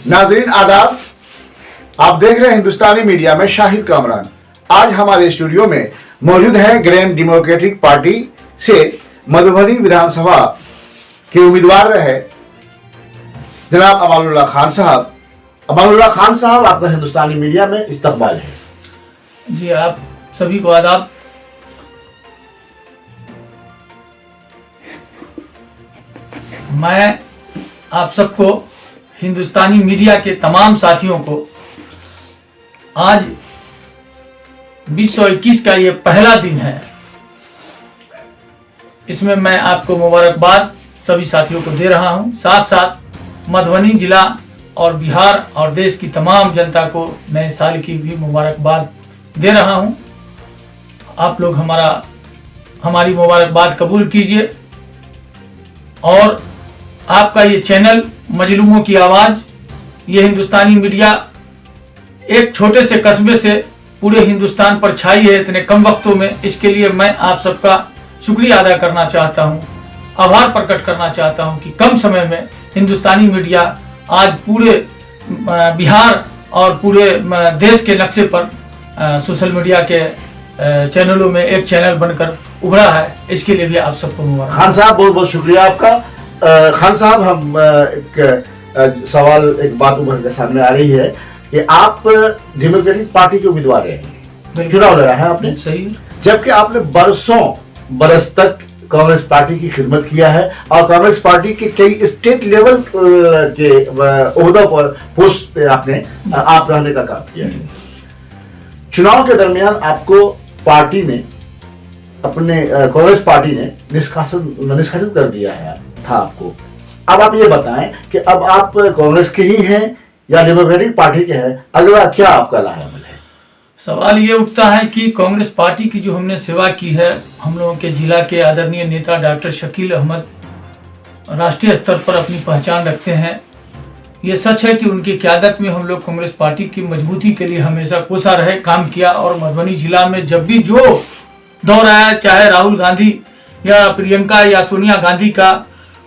नाजरीन आदाब, आप देख रहे हैं हिंदुस्तानी मीडिया में शाहिद कामरान। आज हमारे स्टूडियो में मौजूद है ग्रैंड डेमोक्रेटिक पार्टी से मधुबनी विधानसभा के उम्मीदवार रहे जनाब अमानुल्लाह खान साहब। अमानुल्लाह खान साहब, आपका हिंदुस्तानी मीडिया में इस्तकबाल है। जी, आप सभी को आदाब। मैं आप सबको, हिंदुस्तानी मीडिया के तमाम साथियों को आज 2021 का ये पहला दिन है। इसमें मैं आपको मुबारकबाद सभी साथियों को दे रहा हूं। साथ साथ मधुबनी जिला और बिहार और देश की तमाम जनता को नए साल की भी मुबारकबाद दे रहा हूं। आप लोग हमारी मुबारकबाद कबूल कीजिए। और आपका ये चैनल मजलूमों की आवाज़, ये हिंदुस्तानी मीडिया एक छोटे से कस्बे से पूरे हिंदुस्तान पर छाई है इतने कम वक्तों में। इसके लिए मैं आप सबका शुक्रिया अदा करना चाहता हूं, आभार प्रकट करना चाहता हूं कि कम समय में हिंदुस्तानी मीडिया आज पूरे बिहार और पूरे देश के नक्शे पर सोशल मीडिया के चैनलों में एक चैनल बनकर उभरा है। इसके लिए भी आप सबको मुबारक। खान साहब, बहुत बहुत शुक्रिया आपका। खान साहब, हम एक सवाल, एक बात उभर के सामने आ रही है कि आप डेमोक्रेटिक पार्टी के उम्मीदवार हैं, चुनाव लड़ा है आपने, सही, जबकि आपने बरस तक कांग्रेस पार्टी की खिदमत किया है और कांग्रेस पार्टी के कई स्टेट लेवल के ओहदों पर, पोस्ट पे आप रहने का काम किया है। चुनाव के दरमियान आपको पार्टी ने, अपने कांग्रेस पार्टी ने निष्कासित कर दिया था आपको। अब आप ये बताएं कि अब आप कांग्रेस के ही हैं या डेमोक्रेटिक पार्टी के हैं, अगला क्या आपका लाहेमल है? सवाल ये उठता है कि कांग्रेस पार्टी की जो हमने सेवा की है, हम लोगों के जिला के आदरणीय नेता डॉक्टर शकील अहमद राष्ट्रीय स्तर पर अपनी पहचान रखते हैं। ये सच है कि उनकी क़यादत में हम लोग कांग्रेस पार्टी की मजबूती के लिए हमेशा कोसा रहे, काम किया। और मधुबनी जिला में जब भी जो दौर आया, चाहे राहुल गांधी या प्रियंका या सोनिया गांधी का,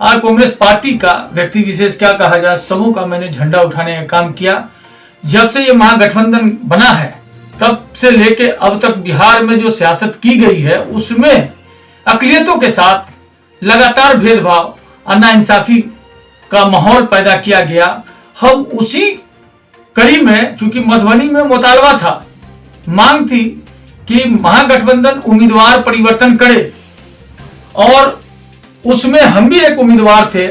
कांग्रेस पार्टी का, व्यक्ति विशेष क्या कहा जाए, सबों का मैंने झंडा उठाने का काम किया। जब से ये महागठबंधन बना है तब से लेके अब तक बिहार में जो सियासत की गई है उसमें अक़लियतों के साथ लगातार भेदभाव, अन्ना इंसाफी का माहौल पैदा किया गया। हम उसी कड़ी में, चूंकि मधुबनी में मुतालबा था, मांग थी कि महागठबंधन उम्मीदवार परिवर्तन करे, और उसमें हम भी एक उम्मीदवार थे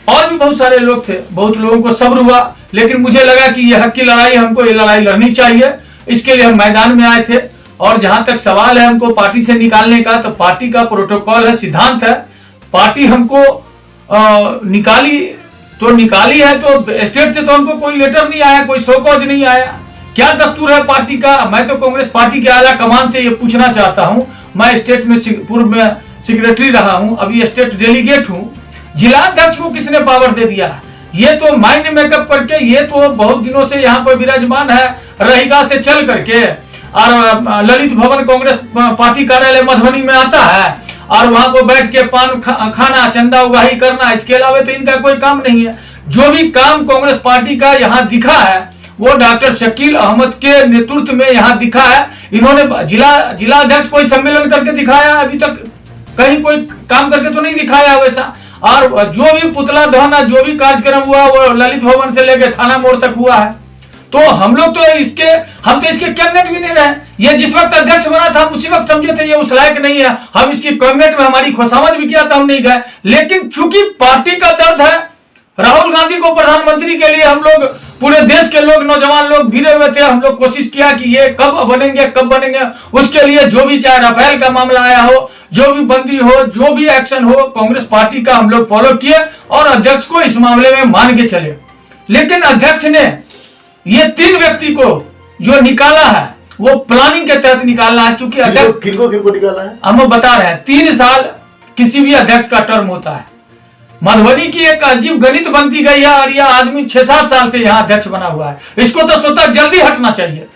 और भी बहुत सारे लोग थे। बहुत लोगों को सब्र हुआ, लेकिन मुझे लगा कि यह हक की लड़ाई, हमको ये लड़ाई लड़नी चाहिए। इसके लिए हम मैदान में आए थे। और जहां तक सवाल है हमको पार्टी से निकालने का, तो पार्टी का प्रोटोकॉल है, सिद्धांत है। पार्टी हमको निकाली है, तो स्टेट से तो हमको कोई लेटर नहीं आया, कोई शोकॉज नहीं आया। क्या दस्तूर है पार्टी का? मैं तो कांग्रेस पार्टी के आला कमान से ये पूछना चाहता हूं। मैं स्टेट में पूर्व में सेक्रेटरी रहा हूं, अभी स्टेट डेलीगेट हूं। जिला अध्यक्ष को किसने पावर दे दिया? ये तो माइंड मेकअप करके, ये तो बहुत दिनों से यहाँ पर विराजमान है, रहीगा से चल करके, और ललित भवन कांग्रेस पार्टी कार्यालय मधुबनी में आता है और वहां पर बैठ के पान खाना, चंदा उगाही करना, इसके अलावा तो इनका कोई काम नहीं है। जो भी काम कांग्रेस पार्टी का यहाँ दिखा है वो डॉक्टर शकील अहमद के नेतृत्व में यहाँ दिखा है। इन्होंने जिला अध्यक्ष कोई सम्मेलन करके दिखाया? अभी तक कहीं कोई काम करके तो नहीं दिखाया वैसा। और जो भी पुतला दहन, जो भी कार्यक्रम हुआ वो ललित भवन से लेकर थाना मोड़ तक हुआ है। तो हम तो इसके कैबिनेट भी नहीं रहे। ये जिस वक्त अध्यक्ष बना था उसी वक्त समझे थे ये उस लायक नहीं है, हम इसकी कैबिनेट में हमारी खुशामद भी किया था, हम नहीं गए। लेकिन चूंकि पार्टी का दर्द है, राहुल गांधी को प्रधानमंत्री के लिए हम लोग, पूरे देश के लोग, नौजवान लोग भिड़े हुए थे। हम लोग कोशिश किया कि ये कब बनेंगे। उसके लिए जो भी, चाहे राफेल का मामला आया हो, जो भी बंदी हो, जो भी एक्शन हो, कांग्रेस पार्टी का हम लोग फॉलो किए और अध्यक्ष को इस मामले में मान के चले। लेकिन अध्यक्ष ने ये 3 व्यक्ति को जो निकाला है वो प्लानिंग के तहत निकालना है। चूंकि अध्यक्ष किनको निकाला है हम बता रहे हैं, 3 साल किसी भी अध्यक्ष का टर्म होता है। मधुबनी की एक अजीब गणित बनती गई है और यह आदमी 6-7 साल से यहाँ अध्यक्ष बना हुआ है। इसको तो स्वतः जल्दी हटना चाहिए।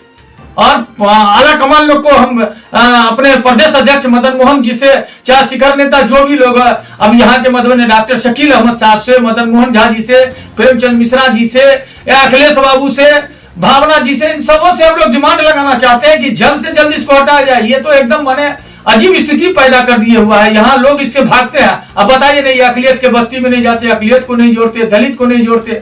और आला कमान लोग को हम अपने प्रदेश अध्यक्ष मदन मोहन जी से, चाहे शिखर नेता जो भी लोग अब यहाँ के मधुबनी डॉक्टर शकील अहमद साहब से, मदन मोहन झा जी से, प्रेमचंद मिश्रा जी से, या अखिलेश बाबू से, भावना जी से, इन सबों से हम लोग डिमांड लगाना चाहते हैं कि जल्द से जल्द इसको हटाया जाए। ये तो एकदम माने अजीब स्थिति पैदा कर दिए हुआ है। यहाँ लोग इससे भागते हैं। अब बताइए नहीं, अकलियत के बस्ती में नहीं जाते, अकलियत को नहीं जोड़ते, दलित को नहीं जोड़ते,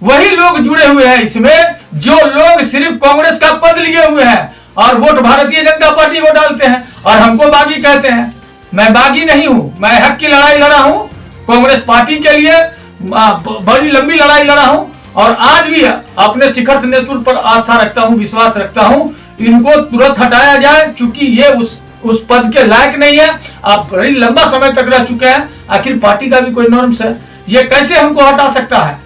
वही लोग जुड़े हुए हैं इसमें जो लोग सिर्फ कांग्रेस का पद लिए हुए हैं और वोट भारतीय जनता पार्टी को डालते हैं और हमको बागी कहते हैं। मैं बागी नहीं हूं, मैं हक की लड़ाई लड़ा हूं, कांग्रेस पार्टी के लिए बड़ी लंबी लड़ाई लड़ा हूं और आज भी अपने शिखर नेतृत्व पर आस्था रखता हूं, विश्वास रखता हूं। इनको तुरंत हटाया जाए क्योंकि ये उस पद के लायक नहीं है। आप बड़ी लंबा समय तक रह चुके हैं, आखिर पार्टी का भी कोई नॉर्म्स है, ये कैसे हमको हटा सकता है?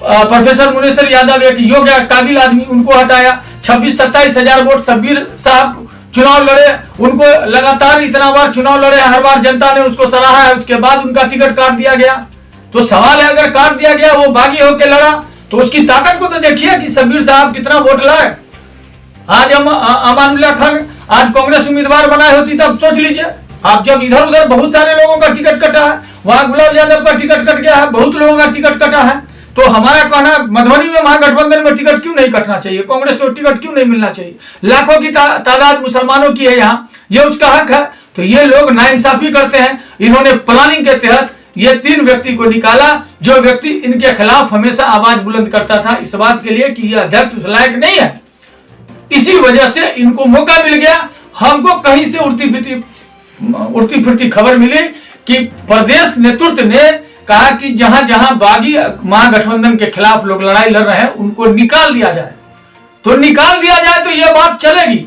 प्रोफेसर मुनेसर यादव एक योग्य काबिल आदमी, उनको हटाया। 26-27 हजार वोट शब्बीर साहब चुनाव लड़े, उनको लगातार इतना बार चुनाव लड़े, हर बार जनता ने उसको सराहा है, उसके बाद उनका टिकट काट दिया गया। तो सवाल है, अगर काट दिया गया, वो बागी होकर लड़ा, तो उसकी ताकत को तो देखिए कि शब्बीर साहब कितना वोट लाए। आज अमानुल्लाह खान आज कांग्रेस उम्मीदवार बनाए होती तब सोच लीजिए आप, जब इधर उधर बहुत सारे लोगों का टिकट कटा है, वहां गुलाब यादव का टिकट कट गया है, बहुत लोगों का टिकट कटा है। तो हमारा कहना, मधुबनी में महागठबंधन में टिकट क्यों नहीं कटना चाहिए, कांग्रेस को टिकट क्यों नहीं मिलना चाहिए? लाखों की तादाद मुसलमानों की है यहाँ, ये उसका हक है। तो ये लोग नाइंसाफी करते हैं। इन्होंने प्लानिंग के तहत ये 3 व्यक्ति को निकाला, जो व्यक्ति इनके खिलाफ हमेशा आवाज बुलंद करता था इस बात के लिए कि यह अध्यक्ष उस लायक नहीं है। इसी वजह से इनको मौका मिल गया। हमको कहीं से उड़ती फिरती खबर मिली कि प्रदेश नेतृत्व ने कहा कि जहां जहां बागी महागठबंधन के खिलाफ लोग लड़ाई लड़ रहे हैं उनको निकाल दिया जाए। तो निकाल दिया जाए तो ये बात चलेगी,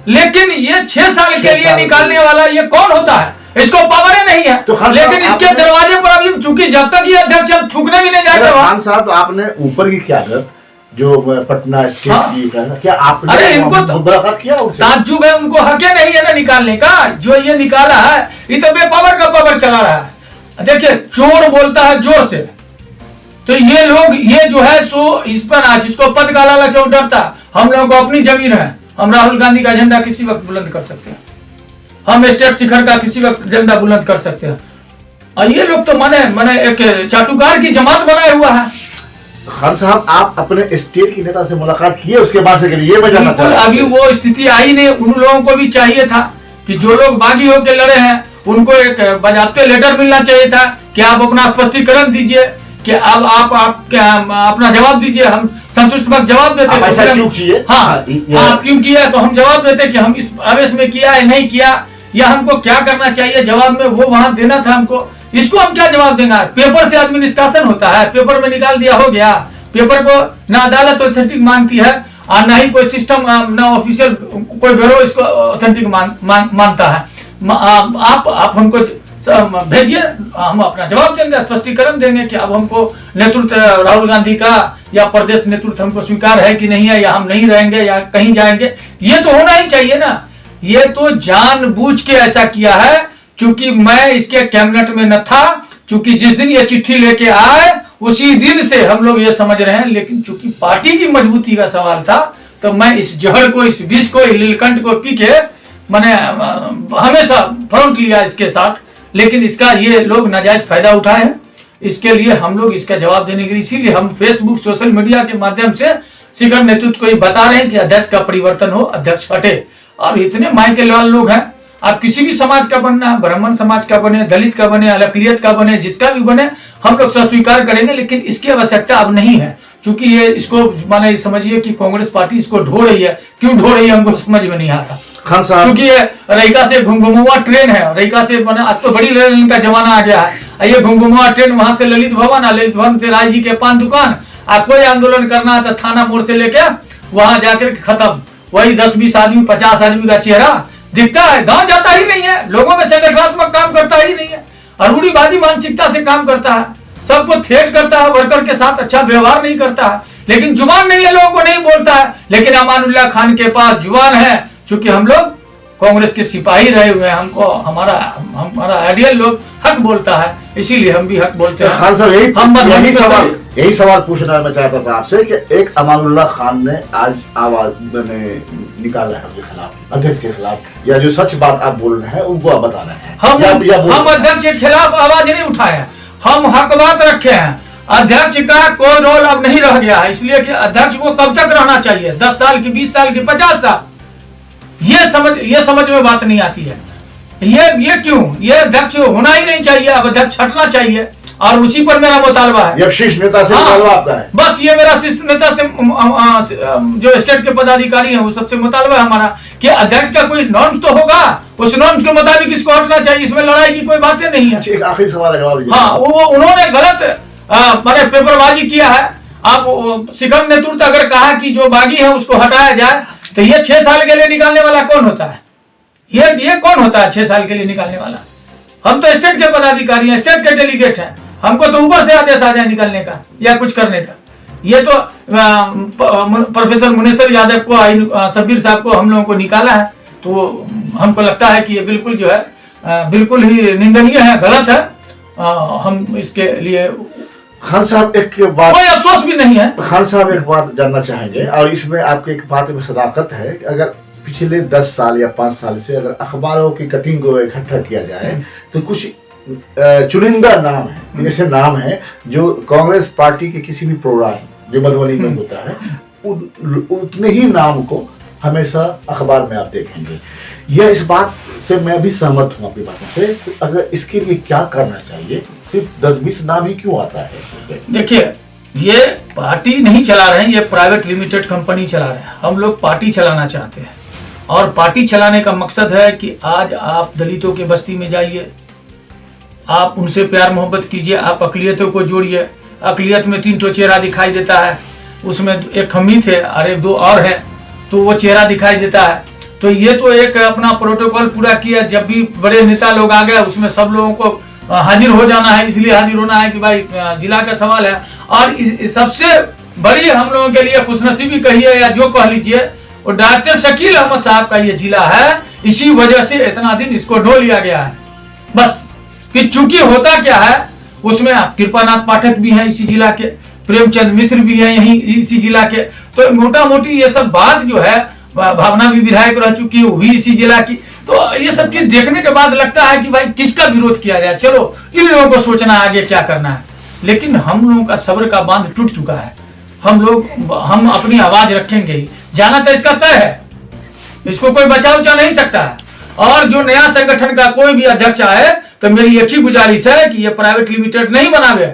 लेकिन ये 6 साल के लिए निकालने वाला ये कौन होता है? इसको पावर नहीं है। तो लेकिन इसके दरवाजे पर अभी चूंकि जब तक ये अध्यक्ष अब थूकने भी नहीं जाएगा। खान साहब, आपने ऊपर की क्या कर जो पटना स्टेट की क्या आपने, अरे इनको मुलाकात किया? ताज्जुब है, उनको हक नहीं है ना निकालने का। जो ये निकाला है ये तो बेपावर का पावर चला रहा है। देखिए, चोर बोलता है जोर से, तो ये लोग ये जो है सो इस पर आज जिसको पद का लालच और डरता, हम लोगों को अपनी जमीन है, हम राहुल गांधी का झंडा किसी वक्त बुलंद कर सकते हैं, हम स्टेट शिखर का किसी वक्त झंडा बुलंद कर सकते हैं। और ये लोग तो माने एक चाटुकार की जमात बनाए हुआ है। खान साहब, आप अपने स्टेट की नेता से मुलाकात किए, उसके बाद से ये मैं जानना चाहता हूं। अभी वो स्थिति आई नहीं। उन लोगों को भी चाहिए था कि जो लोग बागी होकर लड़े हैं उनको एक बाकायदा लेटर मिलना चाहिए था कि आप अपना स्पष्टीकरण दीजिए, कि अब आप अपना जवाब दीजिए, हम संतुष्टजनक जवाब देते। आप ऐसा क्यों किए? हाँ, आप क्यों किया, तो हम जवाब देते कि हम इस आवेश में किया है, नहीं किया, या हमको क्या करना चाहिए जवाब में, वो वहां देना था हमको। इसको हम क्या जवाब देंगे? पेपर से आदमी निष्कासन होता है, पेपर में निकाल दिया हो गया। पेपर को ना अदालत ऑथेंटिक मानती है और ना ही कोई सिस्टम, ना ऑफिशियल कोई ब्यूरो इसको ऑथेंटिक मानता है। आप हमको भेजिए, हम अपना जवाब देंगे, स्पष्टीकरण देंगे कि अब हमको नेतृत्व राहुल गांधी का या प्रदेश नेतृत्व हमको स्वीकार है कि नहीं है, या हम नहीं रहेंगे या कहीं जाएंगे। ये तो होना ही चाहिए ना। ये तो जानबूझ के ऐसा किया है, क्योंकि मैं इसके कैबिनेट में न था, क्योंकि जिस दिन ये चिट्ठी लेके आए उसी दिन से हम लोग ये समझ रहे हैं, लेकिन चूंकि पार्टी की मजबूती का सवाल था तो मैं इस जहर को, इस विष को, इस नीलकंठ को पी के मैंने हमेशा फ्रंट लिया इसके साथ। लेकिन इसका ये लोग नाजायज फायदा उठाए हैं, इसके लिए हम लोग इसका जवाब देने के लिए, इसीलिए हम फेसबुक, सोशल मीडिया के माध्यम से शिखर नेतृत्व को ये बता रहे हैं कि अध्यक्ष का परिवर्तन हो, अध्यक्ष हटे। और इतने मायके लाल लोग हैं, आप किसी भी समाज का बनना है, ब्राह्मण समाज का बने, दलित का बने, अकलियत का बने, जिसका भी बने, हम लोग स्वीकार करेंगे। लेकिन इसकी आवश्यकता अब नहीं है, क्योंकि ये इसको माने समझिए कि कांग्रेस पार्टी इसको ढो रही है। क्यों ढो रही है हमको समझ में नहीं आ रहा, क्योंकि ये रैका से घुमघुमुआ ट्रेन है। रैका से माने आज तो बड़ी रेल का जमाना आ गया है। ये घुमघुमुआ ट्रेन वहां से ललित भवन, ललित भवन से राय जी के पान दुकान, कोई आंदोलन करना है तो थाना मोड़ से लेके वहां जाकर खत्म। वही 10-20 आदमी, 50 आदमी का चेहरा दिखता है, गांव जाता ही नहीं है, लोगों में संगठनात्मक काम करता ही नहीं है, और रूढ़िवादी मानसिकता से काम करता है, सबको थ्रेट करता है, वर्कर के साथ अच्छा व्यवहार नहीं करता है। लेकिन जुबान नहीं है, लोगों को नहीं बोलता है। लेकिन अमानुल्लाह खान के पास जुबान है, क्योंकि हम लोग कांग्रेस के सिपाही रहे हुए हैं, हमको हमारा आइडियल लोग हक बोलता है, इसीलिए हम भी हक बोलते हैं। खान साहब, यही सवाल पूछना मैं चाहता था आपसे कि एक अमानुल्लाह खान ने आज आवाज निकाला है अपने खिलाफ, अध्यक्ष के खिलाफ, या जो सच बात आप बोल रहे हैं उनको आप बता रहे हैं। हम अध्यक्ष के खिलाफ आवाज नहीं उठाए, हम हक बात रखे हैं। अध्यक्ष का कोई रोल अब नहीं रह गया है, इसलिए कि अध्यक्ष को कब तक रहना चाहिए, 10 साल की, 20 साल की, 50 साल, ये समझ में बात नहीं आती है। ये क्यों, ये अध्यक्ष होना ही नहीं चाहिए, अब अध्यक्ष हटना चाहिए, और उसी पर मेरा मुतालबा है। ये शीर्ष नेता से मुतालबा आपका है? बस ये मेरा शीर्ष नेता से, जो स्टेट के पदाधिकारी हैं वो सबसे मुतालबा है हमारा कि अध्यक्ष का कोई नॉर्म्स तो होगा, उस नॉर्म्स के मुताबिक इसको हटना चाहिए, इसमें लड़ाई की कोई बातें नहीं है। एक आखिरी सवाल का जवाब दीजिए। हाँ, वो उन्होंने गलत मैंने पेपरबाजी किया है। आप शिखर नेतृत्व अगर कहा कि जो बागी है उसको हटाया जाए, तो ये 6 साल के लिए निकालने वाला कौन होता है? ये कौन होता है 6 साल के लिए निकालने वाला? हम तो स्टेट के पदाधिकारी हैं, स्टेट के डेलीगेट हैं, हमको तो ऊपर से आदेश आ जाए निकलने का या कुछ करने का। ये तो प्रोफेसर मुनेसर यादव को, शब्बीर साहब को हम लोगों को निकाला है, तो हमको लगता है कि ये बिल्कुल जो है बिल्कुल ही निंदनीय है, गलत है। हम इसके लिए खान साहब एक बात, कोई अफसोस भी नहीं है। खान साहब एक बात जानना चाहेंगे, और इसमें आपके एक बात में सदाकत है कि अगर पिछले 10 साल या 5 साल से अगर अखबारों की कटिंग को इकट्ठा किया जाए तो कुछ चुनिंदा नाम है, ऐसे नाम है जो कांग्रेस पार्टी के किसी भी प्रोग्राम जो मधुबनी में होता है उतने ही नाम को हमेशा अखबार में आप देखेंगे। यह इस बात से मैं भी सहमत हूँ आपकी बातों से। तो अगर इसके लिए क्या करना चाहिए, सिर्फ 10-20 नाम ही क्यों आता है? देखिए, ये पार्टी नहीं चला रहे हैं, ये प्राइवेट लिमिटेड कंपनी चला रहे हैं। हम लोग पार्टी चलाना चाहते हैं, और पार्टी चलाने का मकसद है कि आज आप दलितों के बस्ती में जाइए, आप उनसे प्यार मोहब्बत कीजिए, आप अकलियतों को जोड़िए। अकलियत में 3 ठो चेहरा दिखाई देता है, उसमें एक हम ही थे और एक 2 और है, तो वो चेहरा दिखाई देता है। तो ये तो एक अपना प्रोटोकॉल पूरा किया, जब भी बड़े नेता लोग आ गए उसमें सब लोगों को हाजिर हो जाना है, इसलिए हाजिर होना है कि भाई जिला का सवाल है। और सबसे बड़ी हम लोगों के लिए खुशनसीबी कहिए या जो कह लीजिए, वो डॉक्टर शकील अहमद साहब का ये जिला है, इसी वजह से इतना दिन इसको ढो लिया गया है। बस कि चूंकि होता क्या है, उसमें कृपानाथ पाठक भी हैं इसी जिला के, प्रेमचंद मिश्र भी हैं यहीं इसी जिला के, तो मोटा मोटी ये सब बात जो है, भावना भी विधायक रह चुकी है, वो भी इसी जिला की। तो ये सब चीज देखने के बाद लगता है कि भाई किसका विरोध किया जाए, चलो इन लोगों को सोचना आगे क्या करना है। लेकिन हम लोगों का सब्र का बांध टूट चुका है, हम अपनी आवाज रखेंगे ही, जाना तो इसका तय है, इसको कोई बचाव जा नहीं सकता है। और जो नया संगठन का कोई भी अध्यक्ष आए तो मेरी एक ही गुजारिश है कि ये प्राइवेट लिमिटेड नहीं बनावे,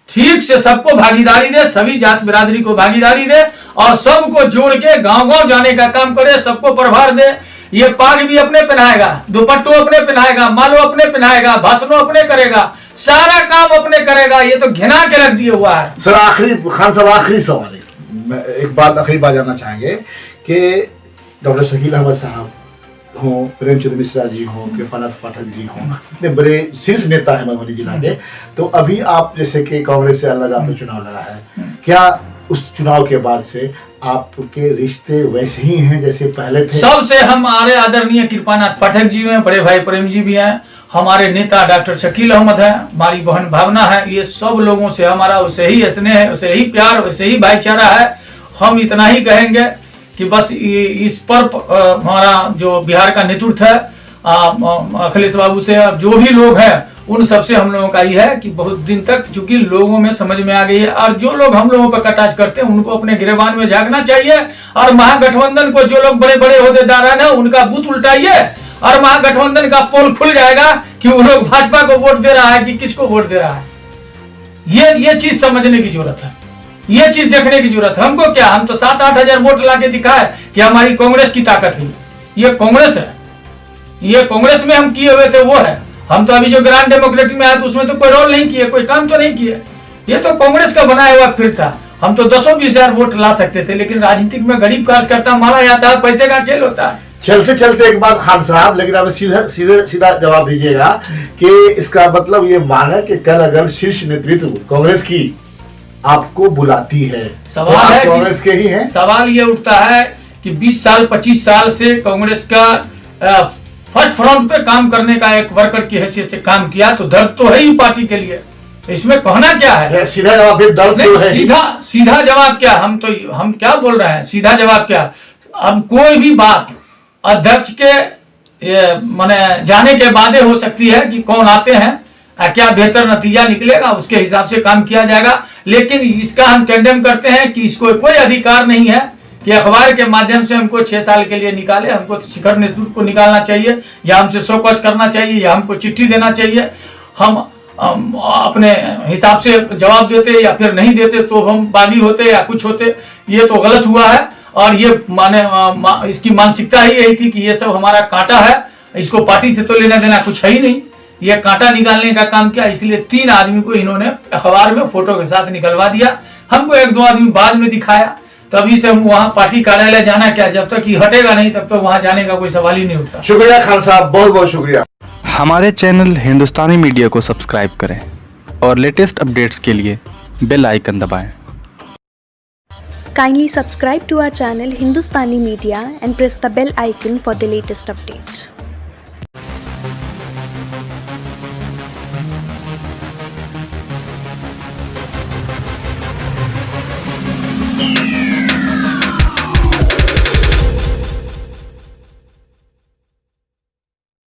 ठीक से सबको भागीदारी दे, सभी जात बिरादरी को भागीदारी दे, और सबको जोड़ के गांव-गांव जाने का काम करे, सबको प्रभार दे। ये पाग भी अपने पहनाएगा, दुपट्टो अपने पहनाएगा, मालो अपने पहनाएगा, भाषणों अपने करेगा, सारा काम अपने करेगा। ये तो घिना के रख दिया हुआ है। सर आखिरी, खान साहब आखिरी सवाल है, मैं एक आखिरी बात जानना चाहेंगे कि डॉक्टर शकील अहमद साहब हो, प्रेमचंद मिश्रा जी हो, कृपानाथ पाठक जी हो, इतने बड़े शीर्ष नेता है मधुबनी जिला के, तो अभी आप जैसे कि कांग्रेस से अलग आपने चुनाव लड़ा है, क्या उस चुनाव के बाद से आपके रिश्ते वैसे ही हैं जैसे पहले थे? सबसे हमारे आदरणीय कृपानाथ पाठक जी हैं, बड़े भाई प्रेम जी भी हैं, हमारे नेता डॉक्टर शकील अहमद है, हमारी बहन भावना है, ये सब लोगों से हमारा वैसे ही स्नेह है, वैसे ही प्यार, वैसे ही भाईचारा है। हम इतना ही कहेंगे कि बस इस पर हमारा जो बिहार का नेतृत्व है, अखिलेश बाबू से जो भी लोग हैं उन सबसे हम लोगों का ये है कि बहुत दिन तक चूंकि लोगों में समझ में आ गई है, और जो लोग हम लोगों पर कटाक्ष करते हैं उनको अपने गिरबान में झांकना चाहिए, और महागठबंधन को जो लोग बड़े बड़े होदेदार है ना उनका बूथ उल्टाइए, और महागठबंधन का पोल खुल जाएगा कि वो लोग भाजपा को वोट दे रहा है कि किसको वोट दे रहा है। ये चीज समझने की जरूरत है, ये चीज देखने की जरूरत है। हमको क्या, हम तो 7-8 हजार वोट ला के दिखाए कि हमारी कांग्रेस की ताकत है, ये कांग्रेस है, ये कांग्रेस में हम किए हुए थे वो है। हम तो अभी जो ग्रांड डेमोक्रेटिक में आए तो उसमें तो कोई रोल नहीं किए, कोई काम तो नहीं किए, ये तो कांग्रेस का बनाया हुआ फिर था। हम तो 10-20 हजार वोट ला सकते थे, लेकिन राजनीतिक में गरीब कार्यकर्ता मारा जाता है, पैसे का खेल होता है। चलते चलते एक बात खान साहब, लेकिन आप सीधा जवाब दीजिएगा कि इसका मतलब ये माना कि कल अगर शीर्ष नेतृत्व कांग्रेस की आपको बुलाती है, सवाल है कांग्रेस के ही है, सवाल ये उठता है कि 20 साल 25 साल से कांग्रेस का फर्स्ट फ्रंट पे काम करने का एक वर्कर की हैसियत से काम किया, तो दर्द तो है ही पार्टी के लिए, इसमें कहना क्या है? सीधा जवाब फिर दर्द नहीं, जो है। सीधा जवाब क्या? हम क्या बोल रहे हैं? सीधा जवाब क्या? अब कोई भी बात अध्यक्ष के माने जाने के बाद हो सकती है कि कौन आते हैं, क्या बेहतर नतीजा निकलेगा उसके हिसाब से काम किया जाएगा। लेकिन इसका हम कंडेम करते हैं कि इसको कोई अधिकार नहीं है कि अखबार के माध्यम से हमको 6 साल के लिए निकाले। हमको शिखर नेतृत्व को निकालना चाहिए, या हमसे शोकॉज करना चाहिए, या हमको चिट्ठी देना चाहिए। हम अपने हिसाब से जवाब देते या फिर नहीं देते तो हम बागी होते या कुछ होते। ये तो गलत हुआ है, और ये माने इसकी मानसिकता ही यही थी कि ये सब हमारा कांटा है, इसको पार्टी से तो लेना देना कुछ है ही नहीं। ये कांटा निकालने का काम किया, इसलिए 3 आदमी को इन्होंने अखबार में फोटो के साथ निकलवा दिया। हमको 1-2 आदमी बाद में दिखाया, तभी से हम वहाँ पार्टी कार्यालय जाना क्या, जब तक ये हटेगा नहीं तब तक वहाँ जाने का कोई सवाल ही नहीं उठता। शुक्रिया खान साहब, बहुत बहुत शुक्रिया। हमारे चैनल हिंदुस्तानी मीडिया को सब्सक्राइब करें और लेटेस्ट अपडेट्स के लिए बेल आइकन दबाएं। Kindly subscribe to our channel Hindustani Media and press the bell icon for the latest updates.